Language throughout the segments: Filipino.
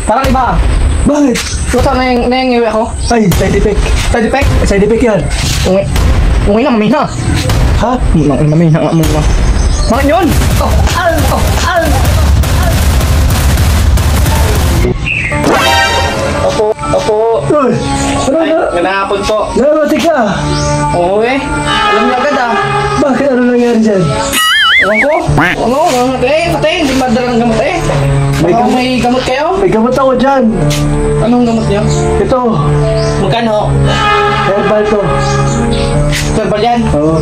Parang iba. Bakit? Ito na yung iwi ako. Ay, side effect. Side effect? Side effect yan. Ungi na, mamina. Ha? Mamina nga muna. Bakit yun? Opo. Uy! Ano Ay, na? ganahapon po. Namatik ka! Oo eh. Alam niyo agad ah. Bakit ano nangyari dyan? Ewan ko. Patay. Hindi madala ng gamot eh. May gamot kayo? May gamot ako dyan. Anong gamot niyo? Ito. Magkano? Herbal to. Verbal yan. Oo.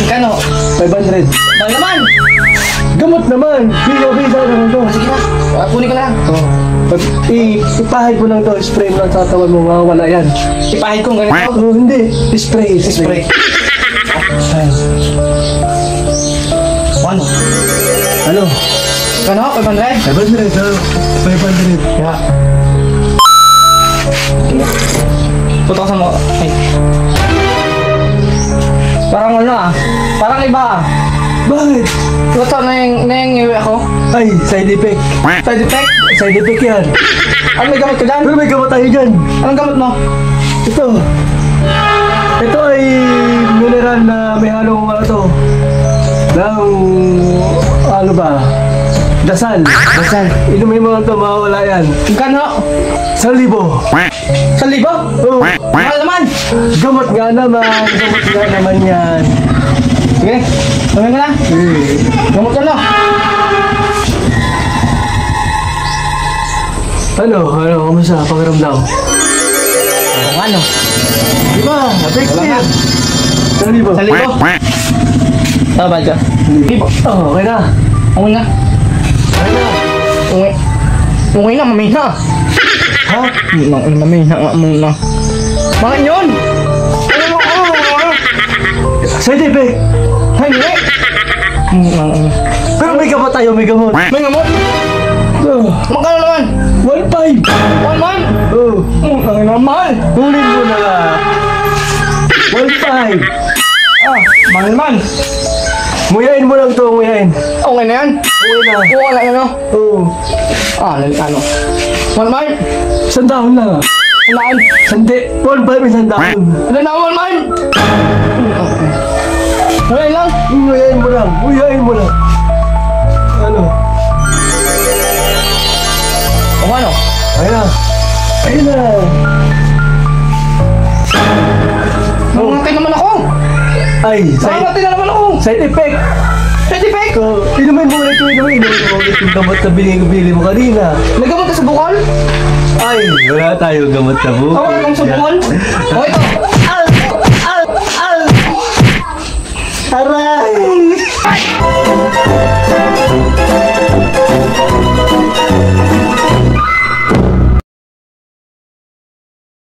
Magkano? 500. Mahal naman. Gamot naman! Bisa naman to. Sige na. Kunin ko lang. Oo. Ipahid mo lang to. Spray mo lang sa katawan mo. Mawawala yan. Ipahid kong ganito. Oo, hindi. Spray. Spray. Ayan. Ano? Ano? Kano? 500? 500. 500. Yeah. Putosan mo. Ay. Parang ano ah. Parang iba ah. Bakit? Ito na yung iwi ako. Ay, side effect. Side effect? Side effect yan. Ano may gamot ka dyan? Pero may gamot tayo dyan. Anong gamot mo? Ito. Ito ay mineral na may halong ano to. Ano ba? Dasal. Inumin mo lang ito, mawawala yan. Magkano? 1,000. 1,000? Oo. Mahal naman. Gamot nga naman yan. Sige, tuloy mo na. Gamot ka na. Ano, kamusta? Pakiramdam? Ano? Di ba? Effective. Wala na. 1,000. 1,000? Tama ba dyan? Oo, okay na. Ungi na. Ungi na, mamina. Ha? Mamina nga muna. Bakit yun? Side effect. Hindi. Pero may gamot tayo, may gamot. May gamot? Magkano naman? 1,500. 1 month? Oo. Ang naman. Kunin mo na. 1,500. Mahal naman. Nguyain mo lang to, nguyain. Okay na yan? Okay na. Oo, wala na no? Oo. Ano? 1 month? 100 lang ah. Ilaan? Sandi. 1,500 100. Ano na 1 month? Wala lang. Nguyain mo lang. Ano? O ano? Ayun na. Ayun na. Nangatay naman ako. Ay, Nangatay na naman ako. side effect. Side effect? Inumin mo ulit yung gamot na binili mo kanina. Naggamot ka sa bukol? Ay, wala tayo gamot na bukol. Wala kang sa bukol? O ito. Aray!